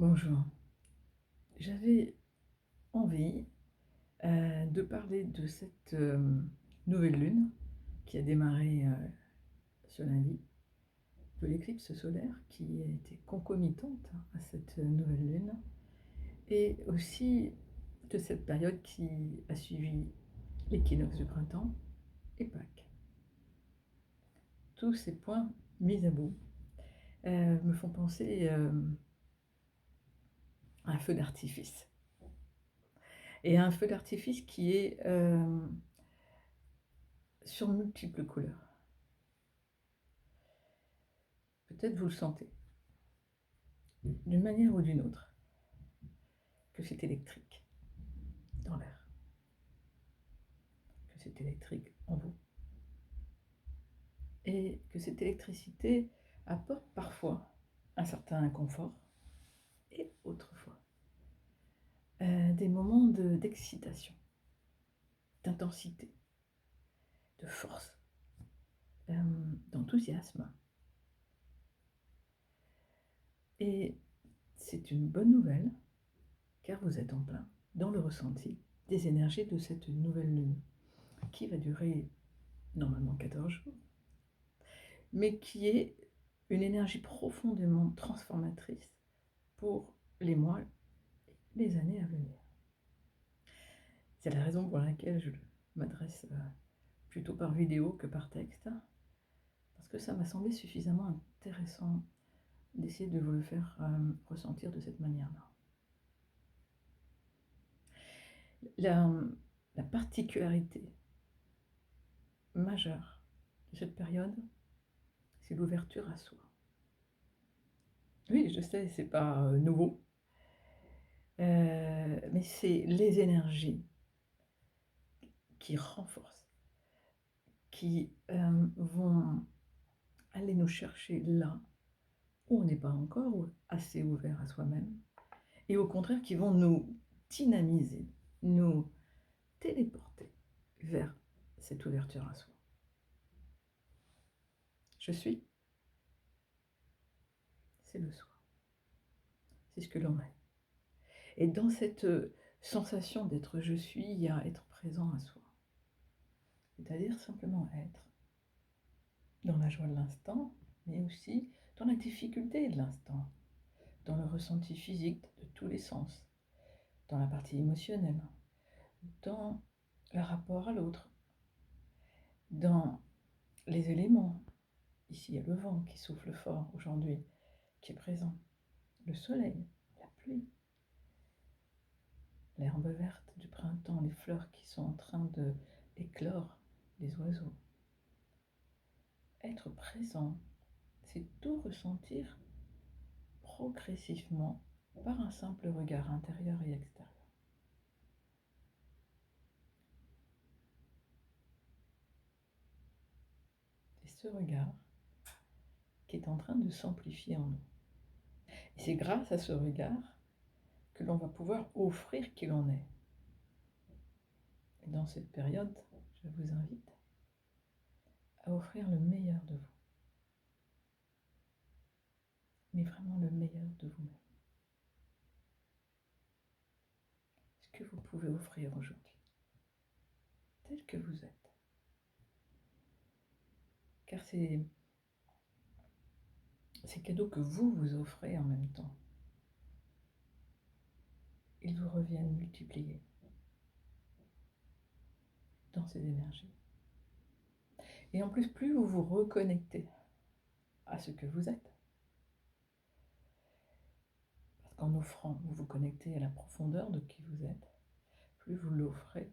Bonjour. J'avais envie de parler de cette nouvelle lune qui a démarré ce lundi, de l'éclipse solaire qui a été concomitante à cette nouvelle lune, et aussi de cette période qui a suivi l'équinoxe du printemps et Pâques. Tous ces points mis à bout me font penser à un feu d'artifice. Et à un feu d'artifice qui est sur multiples couleurs. Peut-être vous le sentez, d'une manière ou d'une autre, que c'est électrique dans l'air, que c'est électrique en vous, et que cette électricité apporte parfois un certain inconfort, et autrefois des moments d'excitation, d'intensité, de force, d'enthousiasme. Et c'est une bonne nouvelle, car vous êtes en plein dans le ressenti des énergies de cette nouvelle lune, qui va durer normalement 14 jours, mais qui est une énergie profondément transformatrice pour les mois, les années à venir. C'est la raison pour laquelle je m'adresse plutôt par vidéo que par texte, parce que ça m'a semblé suffisamment intéressant d'essayer de vous le faire ressentir de cette manière-là. La particularité majeure de cette période, c'est l'ouverture à soi. Oui, je sais, c'est pas nouveau, mais c'est les énergies qui renforcent, qui vont aller nous chercher là où on n'est pas encore assez ouvert à soi-même, et au contraire qui vont nous dynamiser, nous téléporter vers cette ouverture à soi. Je suis, c'est le soi, c'est ce que l'on est. Et dans cette sensation d'être je suis, il y a être présent à soi, c'est-à-dire simplement être dans la joie de l'instant, mais aussi dans la difficulté de l'instant, dans le ressenti physique de tous les sens, dans la partie émotionnelle, dans le rapport à l'autre, dans les éléments. Ici, il y a le vent qui souffle fort aujourd'hui, qui est présent, le soleil, la pluie, l'herbe verte du printemps, les fleurs qui sont en train d'éclore, les oiseaux. Être présent, c'est tout ressentir progressivement par un simple regard intérieur et extérieur. C'est ce regard qui est en train de s'amplifier en nous. Et c'est grâce à ce regard que l'on va pouvoir offrir qui l'on est. Et dans cette période, je vous invite à offrir le meilleur de vous. Mais vraiment le meilleur de vous-même. Ce que vous pouvez offrir aujourd'hui, tel que vous êtes. Car ces cadeaux que vous vous offrez en même temps, ils vous reviennent multipliés dans ces énergies. Et en plus, plus vous vous reconnectez à ce que vous êtes, parce qu'en offrant, vous vous connectez à la profondeur de qui vous êtes, plus vous l'offrez,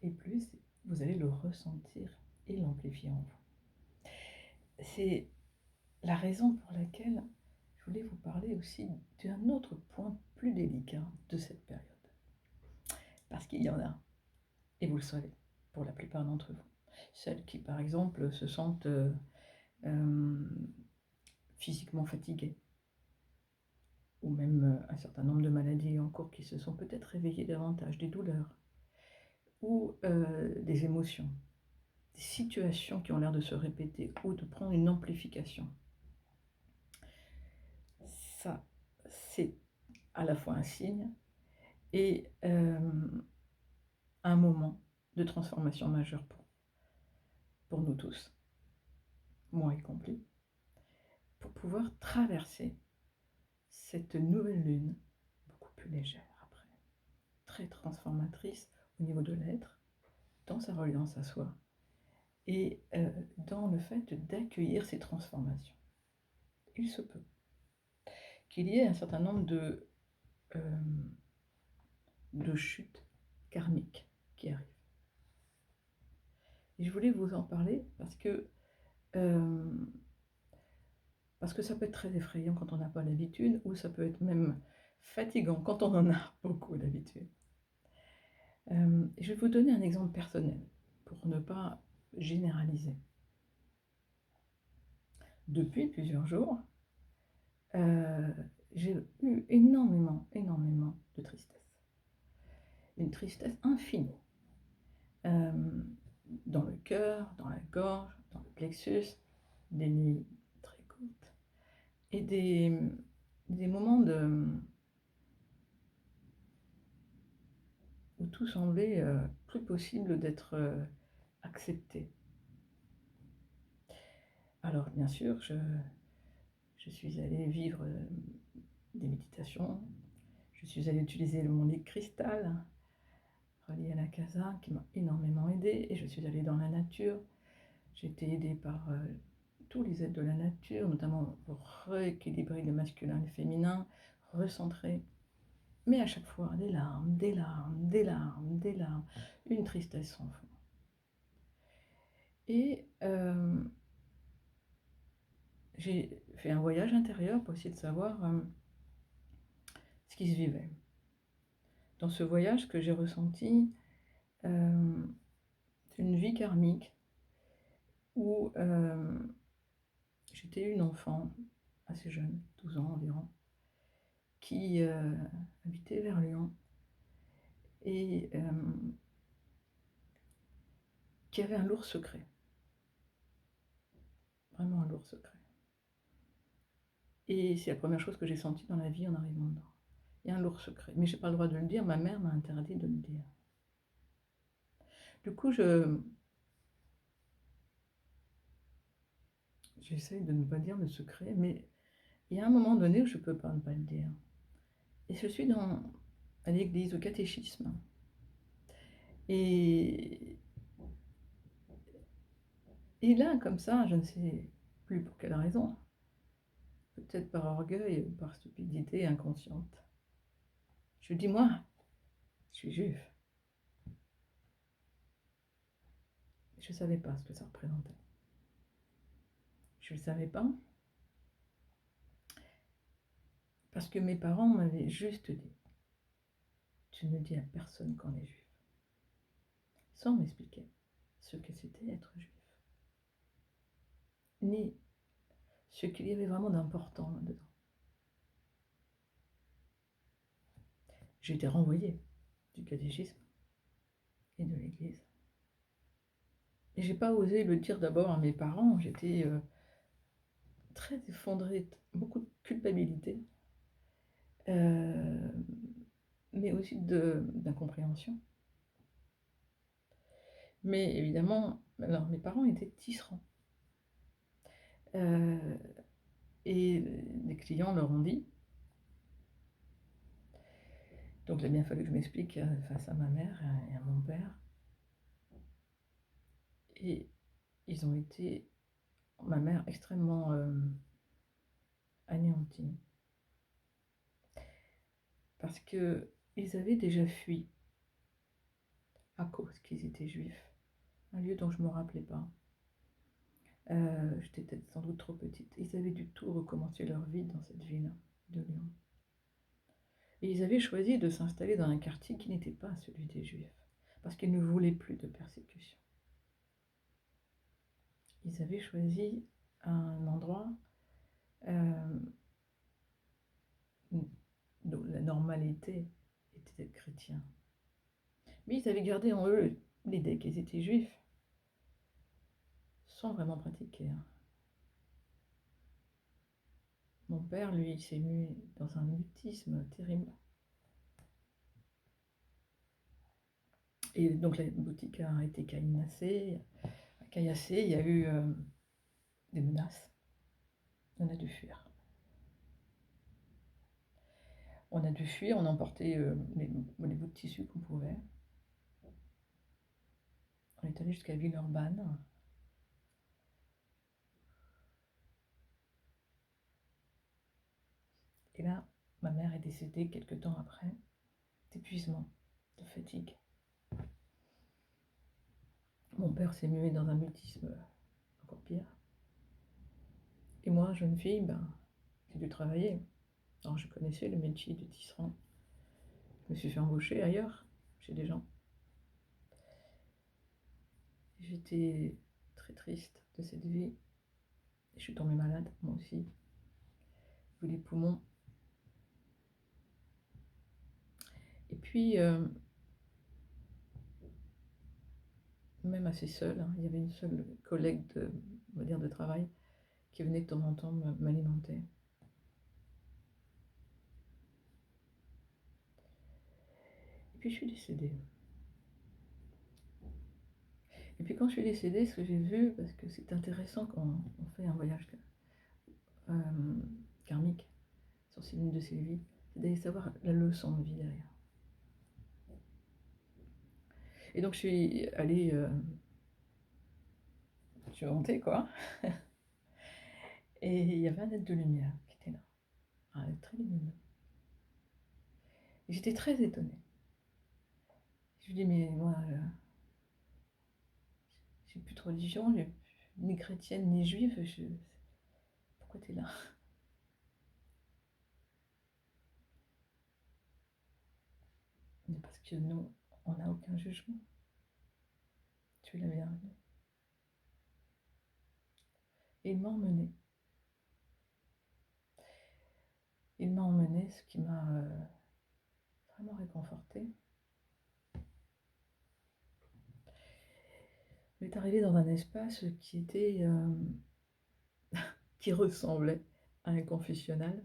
et plus vous allez le ressentir et l'amplifier en vous. C'est la raison pour laquelle je voulais vous parler aussi d'un autre point plus délicat de cette période. Parce qu'il y en a, et vous le savez, pour la plupart d'entre vous. Celles qui, par exemple, se sentent physiquement fatiguées, ou même un certain nombre de maladies en cours qui se sont peut-être réveillées davantage, des douleurs, ou des émotions, des situations qui ont l'air de se répéter, ou de prendre une amplification. Ça, c'est à la fois un signe et un moment de transformation majeure pour nous tous, moi y compris, pour pouvoir traverser cette nouvelle lune beaucoup plus légère après, très transformatrice au niveau de l'être, dans sa reliance à soi et dans le fait d'accueillir ces transformations. Il se peut qu'il y ait un certain nombre de chutes karmiques qui arrivent. Et je voulais vous en parler parce que ça peut être très effrayant quand on n'a pas l'habitude, ou ça peut être même fatigant quand on en a beaucoup l'habitude. Je vais vous donner un exemple personnel pour ne pas généraliser. Depuis plusieurs jours, j'ai eu énormément de tristesse. Une tristesse infinie. Dans le cœur, dans la gorge, dans le plexus, des nuits très courtes et des moments où tout semblait plus possible d'être accepté. Alors bien sûr, je suis allée vivre des méditations, je suis allée utiliser mon lit de cristal relié à la casa qui m'a énormément aidée, et je suis allée dans la nature. J'ai été aidée par tous les aides de la nature, notamment pour rééquilibrer le masculin et le féminin, recentrer. Mais à chaque fois, des larmes, des larmes, des larmes, des larmes, une tristesse sans fond. Et j'ai fait un voyage intérieur pour essayer de savoir ce qui se vivait. Dans ce voyage que j'ai ressenti, une vie karmique où j'étais une enfant assez jeune, 12 ans environ, qui habitait vers Lyon et qui avait un lourd secret. Vraiment un lourd secret. Et c'est la première chose que j'ai sentie dans la vie en arrivant dedans. Il y a un lourd secret, mais je n'ai pas le droit de le dire, ma mère m'a interdit de le dire. Du coup, j'essaye de ne pas dire le secret, mais il y a un moment donné où je ne peux pas ne pas le dire. Et je suis à l'église, au catéchisme. Et là, comme ça, je ne sais plus pour quelle raison, peut-être par orgueil ou par stupidité inconsciente, je dis, moi, je suis juif. Je ne savais pas ce que ça représentait. Je ne le savais pas parce que mes parents m'avaient juste dit, tu ne dis à personne qu'on est juif, sans m'expliquer ce que c'était être juif, ni ce qu'il y avait vraiment d'important là-dedans. J'ai été renvoyée du catéchisme et de l'église. Et j'ai pas osé le dire d'abord à mes parents, j'étais très effondrée, beaucoup de culpabilité, mais aussi d'incompréhension. Mais évidemment, alors mes parents étaient tisserands. Et les clients leur ont dit, donc il a bien fallu que je m'explique face à ma mère et à mon père. Et ils ont été, ma mère, extrêmement anéantie. Parce qu'ils avaient déjà fui à cause qu'ils étaient juifs. Un lieu dont je ne me rappelais pas. J'étais peut-être sans doute trop petite. Ils avaient du tout recommencer leur vie dans cette ville de Lyon. Et ils avaient choisi de s'installer dans un quartier qui n'était pas celui des Juifs, parce qu'ils ne voulaient plus de persécution. Ils avaient choisi un endroit dont la normalité était d'être chrétien. Mais ils avaient gardé en eux l'idée qu'ils étaient juifs, sans vraiment pratiquer. Mon père, lui, il s'est mis dans un mutisme terrible. Et donc la boutique a été caillassée, il y a eu des menaces. On a dû fuir. On a dû fuir, on a emporté les bouts de tissu qu'on pouvait. On est allé jusqu'à Villeurbanne. Et là, ma mère est décédée quelque temps après, d'épuisement, de fatigue. Mon père s'est mué dans un mutisme encore pire. Et moi, jeune fille, j'ai dû travailler. Alors, je connaissais le métier de tisserand. Je me suis fait embaucher ailleurs, chez des gens. J'étais très triste de cette vie. Je suis tombée malade, moi aussi. J'ai eu les poumons. Et puis, même assez seule, hein, il y avait une seule collègue on va dire, de travail qui venait de temps en temps m'alimenter. Et puis je suis décédée. Et puis quand je suis décédée, ce que j'ai vu, parce que c'est intéressant quand on fait un voyage karmique sur une de ces vies, c'est d'aller savoir la leçon de vie derrière. Et donc je suis allée, je suis montée quoi, et il y avait un être de lumière qui était là, un être très lumineux. Et j'étais très étonnée. Je lui dis mais moi, j'ai plus de religion, ni chrétienne ni juive, pourquoi t'es là? Mais parce que nous, on n'a aucun jugement. Tu es la bienvenue. Et il m'a emmenée. Il m'a emmenée, ce qui m'a vraiment réconfortée. On est arrivé dans un espace qui était, qui ressemblait à un confessionnal,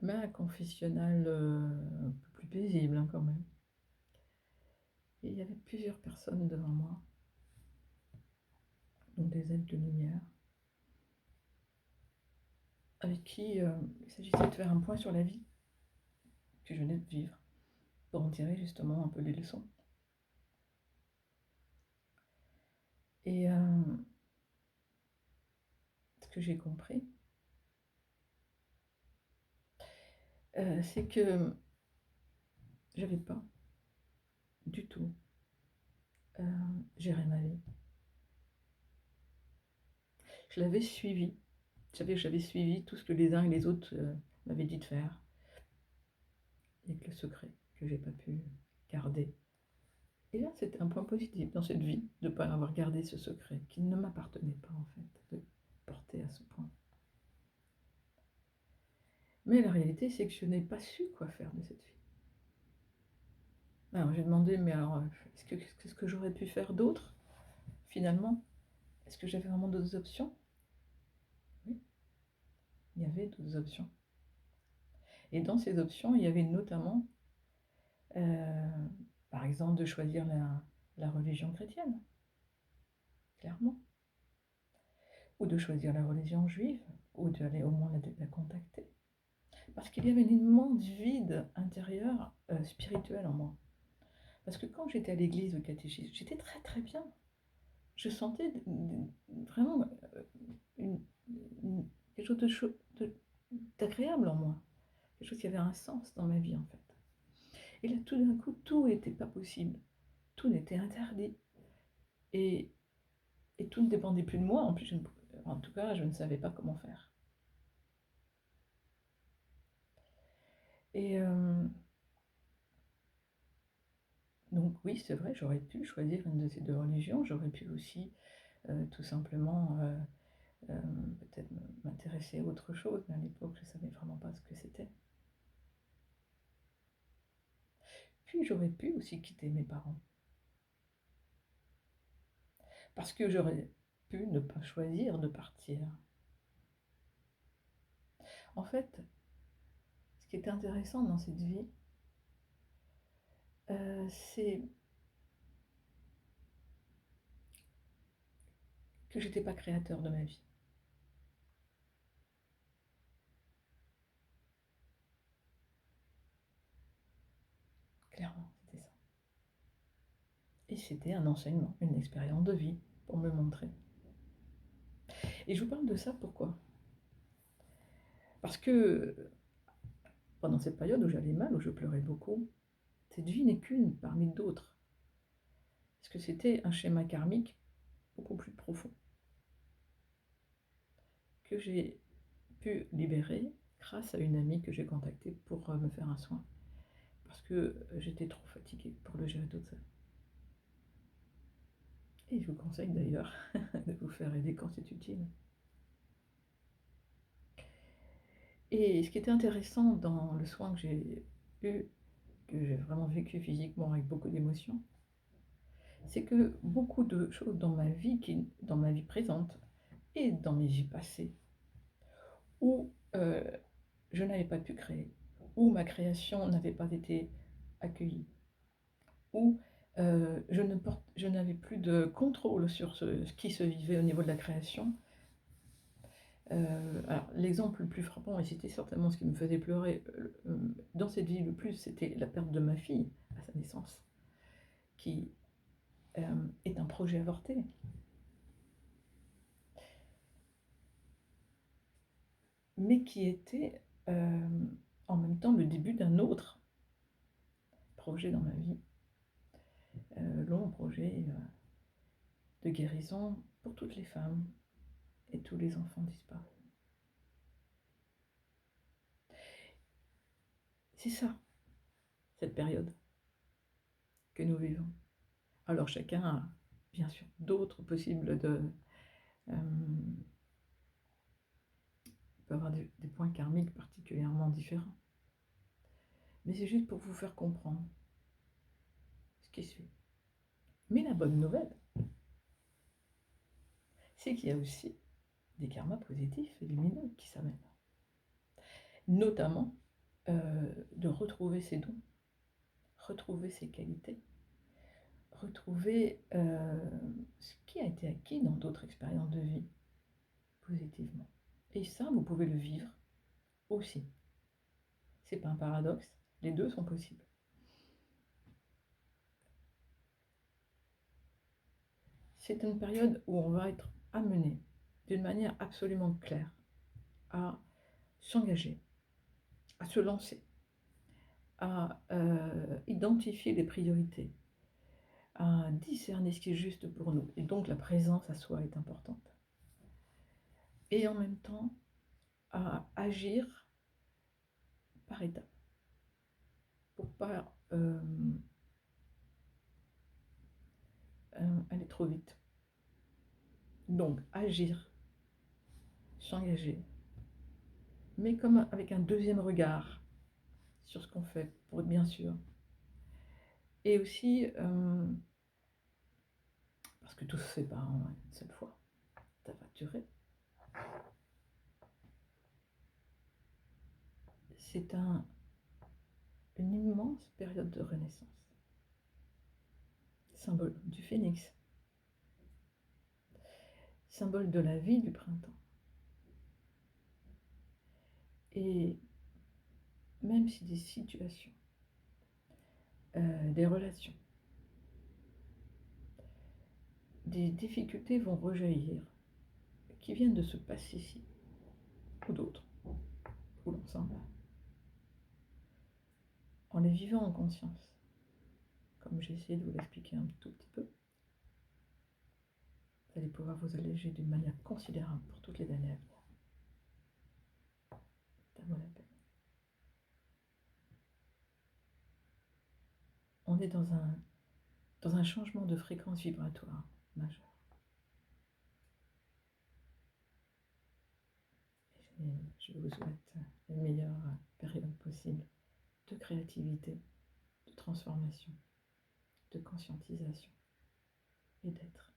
mais un confessionnal un peu plus paisible hein, quand même. Et il y avait plusieurs personnes devant moi, donc des êtres de lumière, avec qui il s'agissait de faire un point sur la vie que je venais de vivre, pour en tirer justement un peu les leçons. Et ce que j'ai compris, c'est que j'avais pas du tout géré ma vie. Je l'avais suivi. Je savais que j'avais suivi tout ce que les uns et les autres m'avaient dit de faire. Et que le secret que j'ai pas pu garder. Et là, c'était un point positif dans cette vie, de ne pas avoir gardé ce secret, qui ne m'appartenait pas en fait, de porter à ce point. Mais la réalité, c'est que je n'ai pas su quoi faire de cette vie. Alors j'ai demandé, mais alors, qu'est-ce que j'aurais pu faire d'autre, finalement? Est-ce que j'avais vraiment d'autres options? Oui, il y avait d'autres options. Et dans ces options, il y avait notamment, par exemple, de choisir la religion chrétienne, clairement. Ou de choisir la religion juive, ou d'aller au moins la contacter. Parce qu'il y avait un immense vide intérieur spirituel en moi. Parce que quand j'étais à l'église, au catéchisme, j'étais très très bien. Je sentais vraiment quelque chose d'agréable en moi. Quelque chose qui avait un sens dans ma vie en fait. Et là tout d'un coup, tout n'était pas possible. Tout n'était interdit. Et tout ne dépendait plus de moi. En plus, en tout cas, je ne savais pas comment faire. Et donc oui, c'est vrai, j'aurais pu choisir une de ces deux religions. J'aurais pu aussi tout simplement peut-être m'intéresser à autre chose. Mais à l'époque, je ne savais vraiment pas ce que c'était. Puis j'aurais pu aussi quitter mes parents. Parce que j'aurais pu ne pas choisir de partir. En fait, ce qui est intéressant dans cette vie, c'est que j'étais pas créateur de ma vie. Clairement, c'était ça. Et c'était un enseignement, une expérience de vie pour me montrer. Et je vous parle de ça pourquoi? Parce que pendant cette période où j'allais mal, où je pleurais beaucoup, cette vie n'est qu'une parmi d'autres. Parce que c'était un schéma karmique beaucoup plus profond que j'ai pu libérer grâce à une amie que j'ai contactée pour me faire un soin. Parce que j'étais trop fatiguée pour le gérer toute seule. Et je vous conseille d'ailleurs de vous faire aider quand c'est utile. Et ce qui était intéressant dans le soin que j'ai eu, que j'ai vraiment vécu physiquement avec beaucoup d'émotions, c'est que beaucoup de choses dans ma vie présente et dans mes vies passées, où je n'avais pas pu créer, où ma création n'avait pas été accueillie, où je n'avais plus de contrôle sur ce qui se vivait au niveau de la création. Alors, l'exemple le plus frappant, et c'était certainement ce qui me faisait pleurer dans cette vie le plus, c'était la perte de ma fille à sa naissance, qui est un projet avorté. Mais qui était en même temps le début d'un autre projet dans ma vie, long projet de guérison pour toutes les femmes et tous les enfants disparus. C'est ça, cette période que nous vivons. Alors chacun a bien sûr d'autres possibles peut avoir des points karmiques particulièrement différents. Mais c'est juste pour vous faire comprendre ce qui suit. Mais la bonne nouvelle, c'est qu'il y a aussi des karmas positifs et lumineux qui s'amènent. Notamment de retrouver ses dons, retrouver ses qualités, retrouver ce qui a été acquis dans d'autres expériences de vie, positivement. Et ça, vous pouvez le vivre aussi. C'est pas un paradoxe, les deux sont possibles. C'est une période où on va être amené d'une manière absolument claire à s'engager, à se lancer, à identifier les priorités, à discerner ce qui est juste pour nous. Et donc la présence à soi est importante. Et en même temps, à agir par étapes, pour ne pas aller trop vite. Donc agir, s'engager, mais comme avec un deuxième regard sur ce qu'on fait, pour être bien sûr. Et aussi, parce que tout se fait pas en une seule fois, ça va durer. C'est une immense période de renaissance. Symbole du phénix. Symbole de la vie du printemps. Et même si des situations, des relations, des difficultés vont rejaillir, qui viennent de se passer ici, ou d'autres, ou l'ensemble, en les vivant en conscience, comme j'ai essayé de vous l'expliquer un tout petit peu, vous allez pouvoir vous alléger d'une manière considérable pour toutes les années à venir. Ça vaut la peine. On est dans un changement de fréquence vibratoire majeur. Et je vous souhaite la meilleure période possible de créativité, de transformation, de conscientisation et d'être.